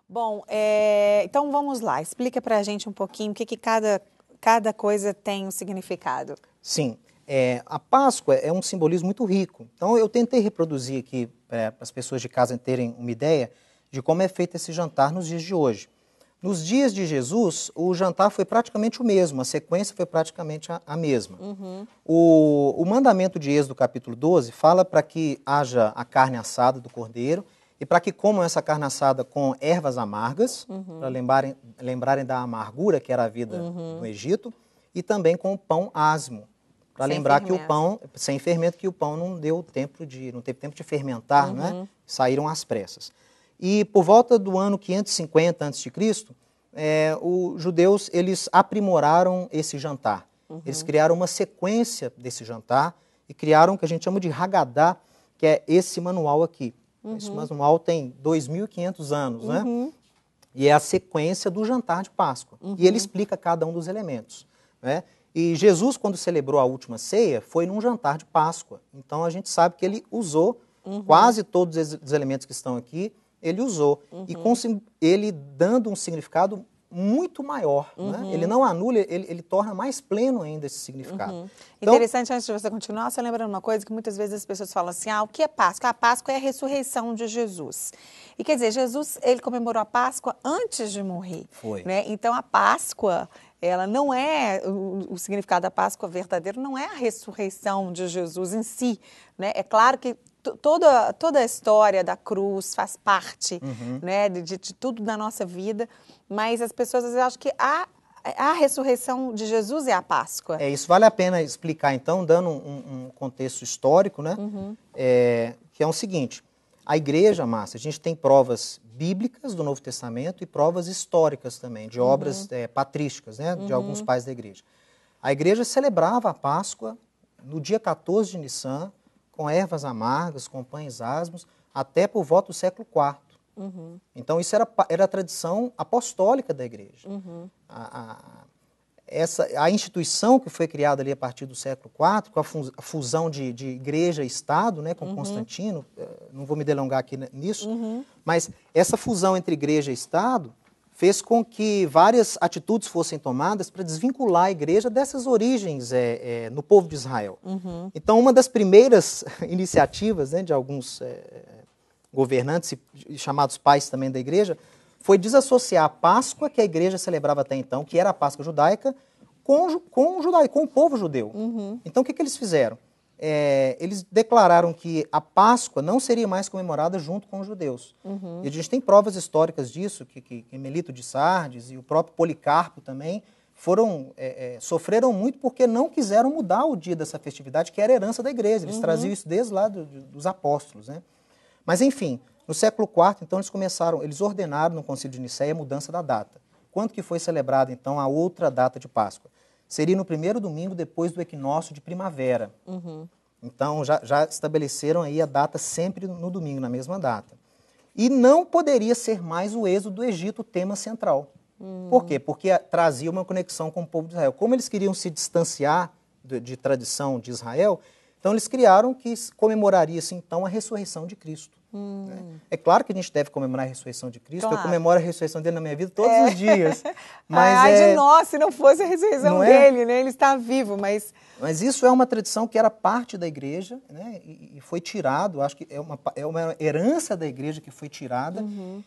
Bom, então vamos lá, explica pra gente um pouquinho o que cada coisa tem um significado. Sim, a Páscoa é um simbolismo muito rico. Então eu tentei reproduzir aqui para as pessoas de casa terem uma ideia de como é feito esse jantar nos dias de hoje. Nos dias de Jesus, o jantar foi praticamente o mesmo, a sequência foi praticamente a mesma. O mandamento de Êxodo capítulo 12 fala para que haja a carne assada do cordeiro e para que comam essa carne assada com ervas amargas, para lembrarem da amargura que era a vida no Egito, e também com o pão asmo, para lembrar que o pão, sem fermento, que o pão não teve tempo de fermentar, né? Saíram às pressas. E por volta do ano 550 a.C., os judeus eles aprimoraram esse jantar. Eles criaram uma sequência desse jantar e criaram o que a gente chama de Haggadah, que é esse manual aqui. Esse manual tem 2.500 anos, né? E é a sequência do jantar de Páscoa. E ele explica cada um dos elementos, né? E Jesus, quando celebrou a última ceia, foi num jantar de Páscoa. Então a gente sabe que ele usou quase todos os elementos que estão aqui, ele usou. E ele dando um significado muito maior. Né? Ele não anula, ele torna mais pleno ainda esse significado. Então, interessante, antes de você continuar, só lembrando uma coisa que muitas vezes as pessoas falam assim, o que é Páscoa? A Páscoa é a ressurreição de Jesus. E quer dizer, Jesus, ele comemorou a Páscoa antes de morrer. Foi. Né? Então a Páscoa, ela não é, o significado da Páscoa verdadeiro não é a ressurreição de Jesus em si. Né? É claro que toda a história da cruz faz parte, né, de tudo da nossa vida, mas as pessoas às vezes acham que a ressurreição de Jesus é a Páscoa. Isso vale a pena explicar então, dando um contexto histórico, né? Que é o seguinte, a igreja, Márcia, a gente tem provas bíblicas do Novo Testamento e provas históricas também, de obras patrísticas, né, de alguns pais da igreja. A igreja celebrava a Páscoa no dia 14 de Nissan, com ervas amargas, com pães asmos, até por volta do século IV. Então isso era a tradição apostólica da igreja. A instituição que foi criada ali a partir do século IV, com a fusão de igreja e Estado, né, com Constantino, não vou me delongar aqui nisso, mas essa fusão entre igreja e Estado fez com que várias atitudes fossem tomadas para desvincular a igreja dessas origens no povo de Israel. Então, uma das primeiras iniciativas, né, de alguns governantes, chamados pais também da igreja, foi desassociar a Páscoa, que a igreja celebrava até então, que era a Páscoa judaica, com o povo judeu. Então, o que eles fizeram? Eles declararam que a Páscoa não seria mais comemorada junto com os judeus. E a gente tem provas históricas disso, que Melito de Sardes e o próprio Policarpo também sofreram muito porque não quiseram mudar o dia dessa festividade, que era herança da igreja. Eles traziam isso desde lá dos apóstolos. Né? Mas, enfim, no século IV, então, eles ordenaram no Concílio de Nicéia a mudança da data. Quando que foi celebrada, então, a outra data de Páscoa? Seria no primeiro domingo depois do equinócio de primavera. Então, já estabeleceram aí a data sempre no domingo, na mesma data. E não poderia ser mais o êxodo do Egito o tema central. Por quê? Porque trazia uma conexão com o povo de Israel. Como eles queriam se distanciar de tradição de Israel, então eles criaram que comemoraria-se, então, a ressurreição de Cristo. Né? É claro que a gente deve comemorar a ressurreição de Cristo. Claro. Eu comemoro a ressurreição dele na minha vida todos os dias. Mas de nós, se não fosse a ressurreição dele, né? Ele está vivo, mas isso é uma tradição que era parte da igreja, né? E foi tirado, acho que é uma herança da igreja que foi tirada,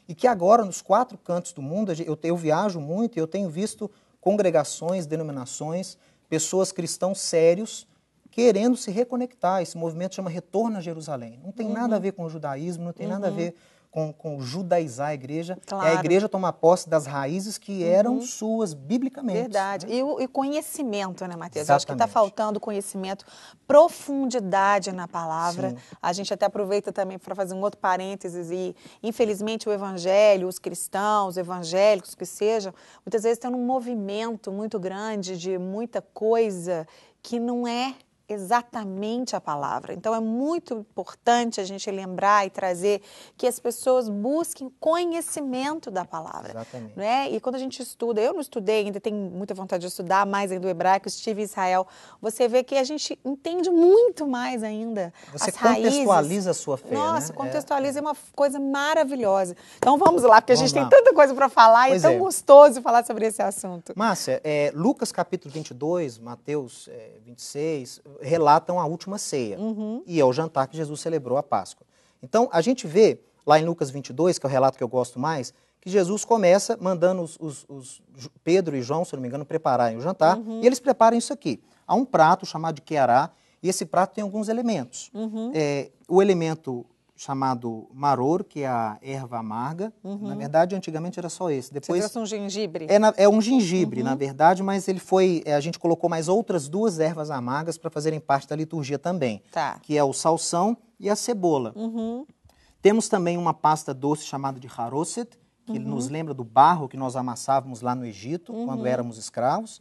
e que agora, nos 4 cantos do mundo, eu viajo muito e eu tenho visto congregações, denominações, pessoas cristãos sérios, querendo se reconectar. Esse movimento chama Retorno a Jerusalém. Não tem nada a ver com o judaísmo, não tem nada a ver com judaizar a igreja. Claro. É a igreja tomar posse das raízes que eram suas biblicamente. Verdade. Né? E conhecimento, né, Matheus? Eu acho que está faltando conhecimento, profundidade na palavra. Sim. A gente até aproveita também para fazer um outro parênteses e, infelizmente, o evangelho, os cristãos, evangélicos que sejam, muitas vezes estão num movimento muito grande de muita coisa que não é exatamente a palavra. Então é muito importante a gente lembrar e trazer que as pessoas busquem conhecimento da palavra. Exatamente. Não é? E quando a gente estuda, eu não estudei, ainda tenho muita vontade de estudar mais ainda o hebraico, estive em Israel, você vê que a gente entende muito mais ainda Você as raízes. contextualiza a sua fé, Nossa, né? contextualiza é uma coisa maravilhosa. Então vamos lá, porque a gente tem Vamos lá. tanta coisa para falar Pois e é tão é. gostoso falar sobre esse assunto. Márcia, Lucas capítulo 22, Mateus 26, relatam a última ceia. E é o jantar que Jesus celebrou a Páscoa. Então, a gente vê lá em Lucas 22, que é o relato que eu gosto mais, que Jesus começa mandando os Pedro e João, se eu não me engano, prepararem o jantar. E eles preparam isso aqui. Há um prato chamado de queará, e esse prato tem alguns elementos. O elemento chamado maror, que é a erva amarga. Na verdade, antigamente era só esse. Depois, você trouxe um gengibre? É um gengibre, na verdade, mas ele foi. A gente colocou mais outras duas ervas amargas para fazerem parte da liturgia também. Tá. Que é o salsão e a cebola. Temos também uma pasta doce chamada de haroset, que nos lembra do barro que nós amassávamos lá no Egito, quando éramos escravos.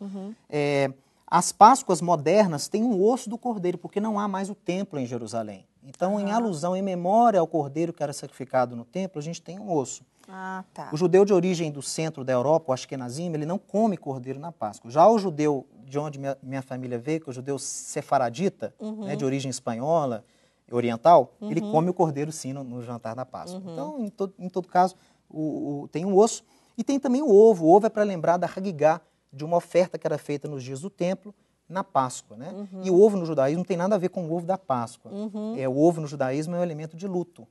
As Páscoas modernas têm um osso do cordeiro, porque não há mais o templo em Jerusalém. Então, em alusão, em memória ao cordeiro que era sacrificado no templo, a gente tem um osso. Ah, tá. O judeu de origem do centro da Europa, o Ashkenazim, ele não come cordeiro na Páscoa. Já o judeu de onde minha família veio, que é o judeu sefaradita, né, de origem espanhola, oriental, ele come o cordeiro sim no jantar da Páscoa. Então, em todo caso, tem um osso. E tem também o ovo. O ovo é para lembrar da Hagigá, de uma oferta que era feita nos dias do templo, na Páscoa, né? E o ovo no judaísmo não tem nada a ver com o ovo da Páscoa. O ovo no judaísmo é um elemento de luto.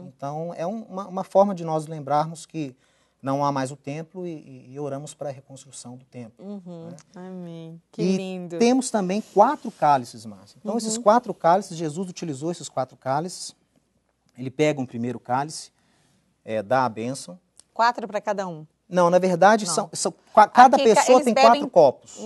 Então, é uma forma de nós lembrarmos que não há mais o templo e oramos para a reconstrução do templo. Né? Amém. Que e lindo. temos também 4 cálices, Márcia. Então, esses 4 cálices, Jesus utilizou esses 4 cálices. Ele pega um primeiro cálice, dá a bênção. 4 para cada um? Não, na verdade, cada pessoa tem 4 copos.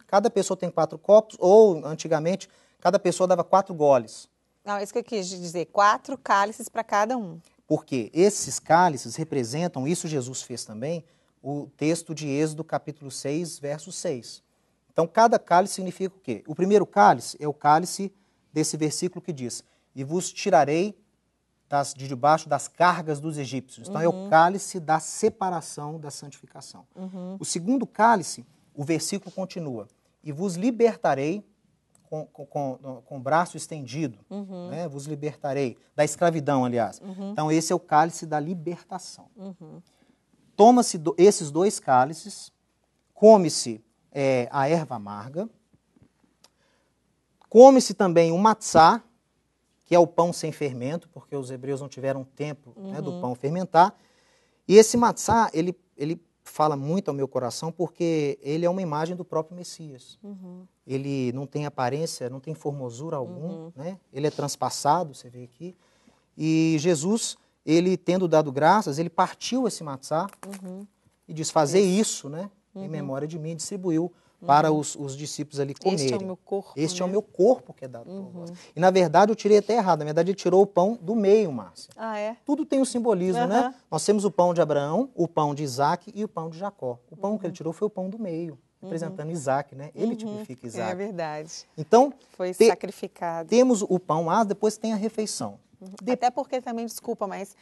Cada pessoa tem 4 copos, ou, antigamente, cada pessoa dava 4 goles. Não, isso que eu quis dizer, 4 cálices para cada um. Porque esses cálices representam, isso Jesus fez também, o texto de Êxodo capítulo 6, verso 6. Então, cada cálice significa o quê? O primeiro cálice é o cálice desse versículo que diz: e vos tirarei de debaixo das cargas dos egípcios. Então, é o cálice da separação, da santificação. O segundo cálice, o versículo continua: e vos libertarei com o braço estendido, né? Vos libertarei, da escravidão, aliás. Então, esse é o cálice da libertação. Toma-se esses 2 cálices, come-se a erva amarga, come-se também o matzá, que é o pão sem fermento, porque os hebreus não tiveram tempo, né, do pão fermentar. E esse matzá, ele fala muito ao meu coração, porque ele é uma imagem do próprio Messias. Ele não tem aparência, não tem formosura algum, né? Ele é transpassado, você vê aqui. E Jesus, ele tendo dado graças, ele partiu esse matzá e diz: fazer isso, né, em memória de mim, distribuiu para os discípulos ali comerem. Este é o meu corpo. Este é o meu corpo que é dado por vós. E, na verdade, eu tirei até errado. Na verdade, ele tirou o pão do meio, Márcia. Ah, é? Tudo tem um simbolismo, né? Nós temos o pão de Abraão, o pão de Isaac e o pão de Jacó. O pão que ele tirou foi o pão do meio, representando Isaac, né? Ele tipifica Isaac. É verdade. Então, foi sacrificado. Temos o pão, depois tem a refeição. Até porque também, desculpa, mas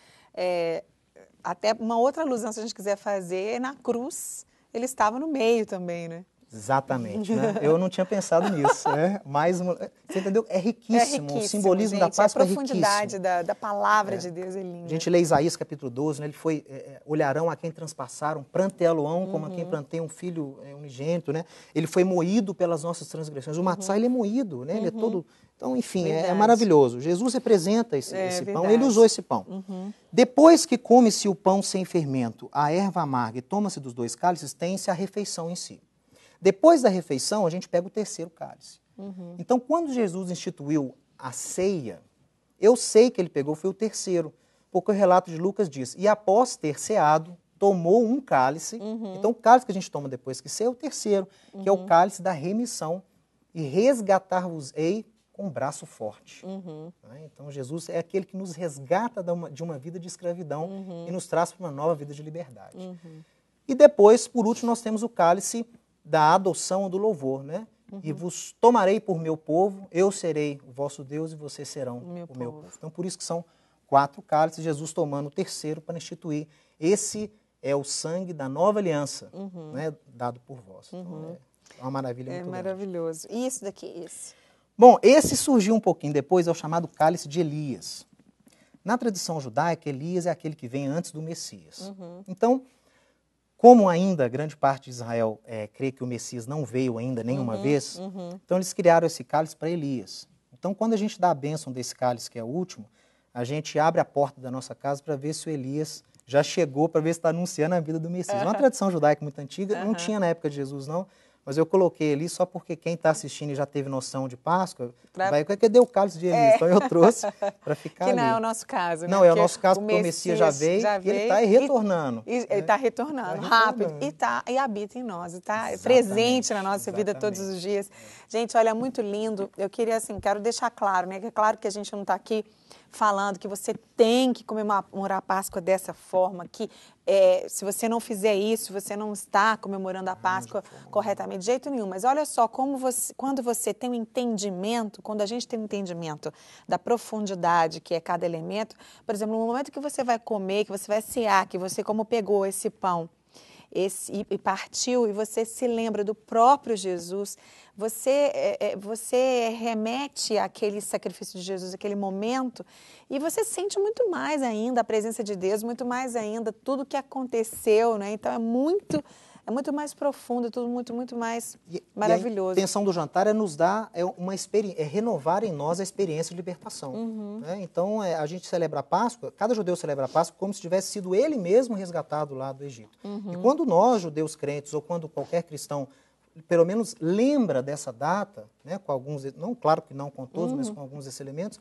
até uma outra alusão, se a gente quiser fazer, na cruz, ele estava no meio também, né? Exatamente, né? Eu não tinha pensado nisso, né? Mas, você entendeu? É riquíssimo. O simbolismo gente, da Páscoa é riquíssimo. A profundidade da palavra de Deus é linda. A gente lê Isaías capítulo 12, né? Ele foi, olharão a quem transpassaram, pranteá-lo-ão como a quem planteia um filho unigênito, né? Ele foi moído pelas nossas transgressões. O matzá, ele é moído, né? Ele é todo... Então, enfim, é maravilhoso. Jesus representa esse pão, ele usou esse pão. Depois que come-se o pão sem fermento, a erva amarga e toma-se dos 2 cálices, tem-se a refeição em si. Depois da refeição, a gente pega o terceiro cálice. Então, quando Jesus instituiu a ceia, eu sei que ele pegou, foi o terceiro, porque o relato de Lucas diz: e após ter ceado, tomou um cálice. Então, o cálice que a gente toma depois que ceia é o terceiro, que é o cálice da remissão. E resgatar-vos-ei com um braço forte. Então, Jesus é aquele que nos resgata de uma vida de escravidão e nos traz para uma nova vida de liberdade. E depois, por último, nós temos o cálice da adoção ou do louvor, né? e vos tomarei por meu povo, eu serei o vosso Deus e vocês serão o meu povo. Então, por isso que são 4 cálices, Jesus tomando o terceiro para instituir. Esse é o sangue da nova aliança, né, dado por vós. Então, é uma maravilha muito grande. Maravilhoso. E isso daqui, esse? Bom, esse surgiu um pouquinho depois, é o chamado cálice de Elias. Na tradição judaica, Elias é aquele que vem antes do Messias. Então, como ainda grande parte de Israel crê que o Messias não veio ainda nenhuma vez, então eles criaram esse cálice para Elias. Então, quando a gente dá a bênção desse cálice, que é o último, a gente abre a porta da nossa casa para ver se o Elias já chegou, para ver se está anunciando a vida do Messias. É uma tradição judaica muito antiga, não tinha na época de Jesus, não. Mas eu coloquei ali só porque quem está assistindo e já teve noção de Páscoa, vai, cadê o cálice de Elias? Então eu trouxe para ficar ali. Que não é o nosso caso, né? Não, é o nosso caso, porque o Messias já veio e ele está retornando. Ele está retornando rápido e habita em nós, está presente na nossa vida todos os dias. Gente, olha, muito lindo. Eu queria, assim, quero deixar claro, né? Que é claro que a gente não está aqui falando que você tem que comemorar a Páscoa dessa forma, que se você não fizer isso, você não está comemorando a Páscoa corretamente, de jeito nenhum. Mas olha só, quando você tem um entendimento, quando a gente tem um entendimento da profundidade que é cada elemento, por exemplo, no momento que você vai comer, que você vai cear, que você como pegou esse pão, e partiu, e você se lembra do próprio Jesus, você remete àquele sacrifício de Jesus, aquele momento, e você sente muito mais ainda a presença de Deus, muito mais ainda tudo que aconteceu, né? Então é muito mais profundo, tudo muito mais maravilhoso. A intenção do jantar é nos dar renovar em nós a experiência de libertação. Né? Então, a gente celebra a Páscoa, cada judeu celebra a Páscoa como se tivesse sido ele mesmo resgatado lá do Egito. E quando nós, judeus crentes, ou quando qualquer cristão, pelo menos lembra dessa data, né, com alguns, não, claro que não com todos, mas com alguns desses elementos,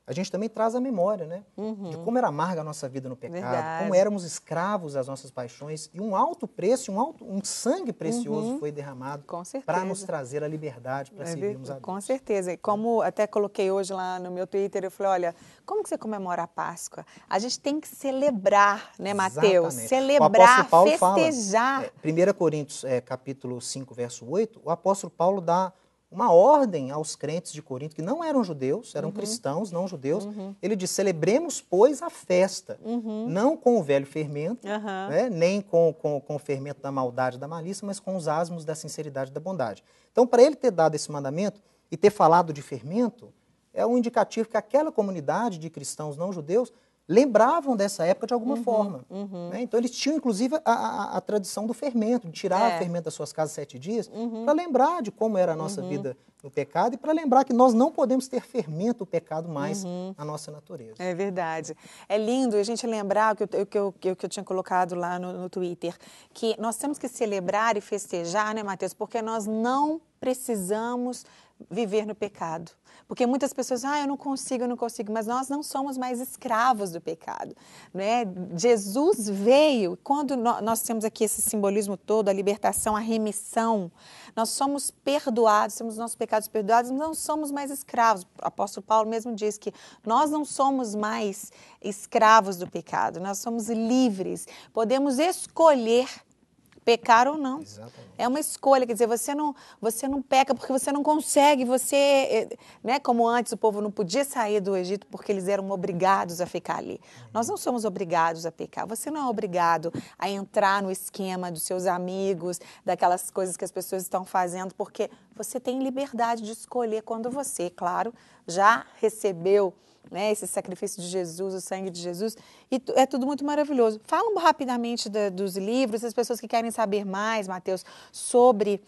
a gente também traz a memória, né? De como era amarga a nossa vida no pecado, como éramos escravos das nossas paixões, e um alto preço, um sangue precioso foi derramado para nos trazer a liberdade, para servirmos a Deus. Com certeza. E como até coloquei hoje lá no meu Twitter, eu falei, olha, como que você comemora a Páscoa? A gente tem que celebrar, né, Mateus? Celebrar, festejar. Fala, 1 Coríntios, capítulo 5, verso 8, o apóstolo Paulo dá uma ordem aos crentes de Corinto, que não eram judeus, eram cristãos, não judeus. Ele diz, celebremos, pois, a festa, não com o velho fermento, né, nem com o fermento da maldade e da malícia, mas com os asmos da sinceridade e da bondade. Então, para ele ter dado esse mandamento e ter falado de fermento, é um indicativo que aquela comunidade de cristãos não judeus lembravam dessa época de alguma forma. Né? Então, eles tinham, inclusive, a tradição do fermento, de tirar o fermento das suas casas 7 dias, para lembrar de como era a nossa vida no pecado e para lembrar que nós não podemos ter fermento, o pecado, mais na nossa natureza. É verdade. É lindo a gente lembrar o que eu tinha colocado lá no Twitter, que nós temos que celebrar e festejar, né, Mateus? Porque nós não precisamos viver no pecado. Porque muitas pessoas, eu não consigo, mas nós não somos mais escravos do pecado, né? Jesus veio, quando nós temos aqui esse simbolismo todo, a libertação, a remissão, nós somos perdoados, temos nossos pecados perdoados, não somos mais escravos. O apóstolo Paulo mesmo diz que nós não somos mais escravos do pecado, nós somos livres, podemos escolher pecar ou não. Exatamente. É uma escolha, quer dizer, você não peca porque você não consegue, né, como antes o povo não podia sair do Egito porque eles eram obrigados a ficar ali. Nós não somos obrigados a pecar, você não é obrigado a entrar no esquema dos seus amigos, daquelas coisas que as pessoas estão fazendo, porque você tem liberdade de escolher quando você, claro, já recebeu, né, esse sacrifício de Jesus, o sangue de Jesus, e é tudo muito maravilhoso. Fala rapidamente dos livros, as pessoas que querem saber mais, Mateus, sobre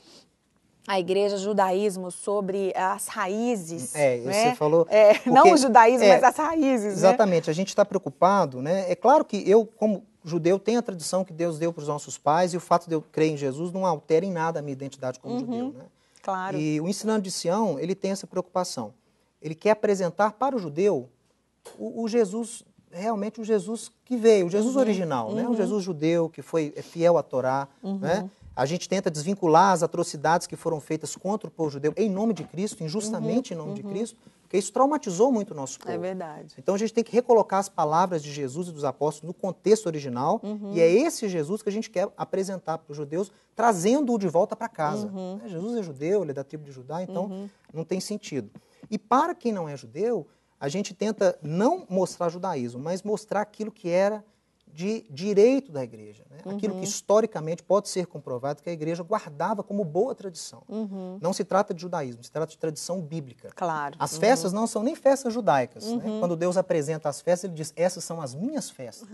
a igreja, judaísmo, sobre as raízes. Né? Você falou... não o judaísmo, mas as raízes. Exatamente, né? A gente está preocupado, né? É claro que eu, como judeu, tenho a tradição que Deus deu para os nossos pais, e o fato de eu crer em Jesus não altera em nada a minha identidade como judeu. Né? Claro. E o Ensinando de Sião, ele tem essa preocupação. Ele quer apresentar para o judeu o Jesus, realmente o Jesus que veio, o Jesus original, né? O Jesus judeu, que foi fiel à Torá, né? A gente tenta desvincular as atrocidades que foram feitas contra o povo judeu em nome de Cristo, injustamente em nome de Cristo, porque isso traumatizou muito o nosso povo. É verdade. Então a gente tem que recolocar as palavras de Jesus e dos apóstolos no contexto original, e é esse Jesus que a gente quer apresentar para os judeus, trazendo-o de volta para casa. Jesus é judeu, ele é da tribo de Judá, então não tem sentido. E para quem não é judeu, a gente tenta não mostrar judaísmo, mas mostrar aquilo que era de direito da igreja, né? Aquilo que historicamente pode ser comprovado que a igreja guardava como boa tradição. Não se trata de judaísmo, se trata de tradição bíblica. Claro. As festas não são nem festas judaicas. Né? Quando Deus apresenta as festas, ele diz, essas são as minhas festas.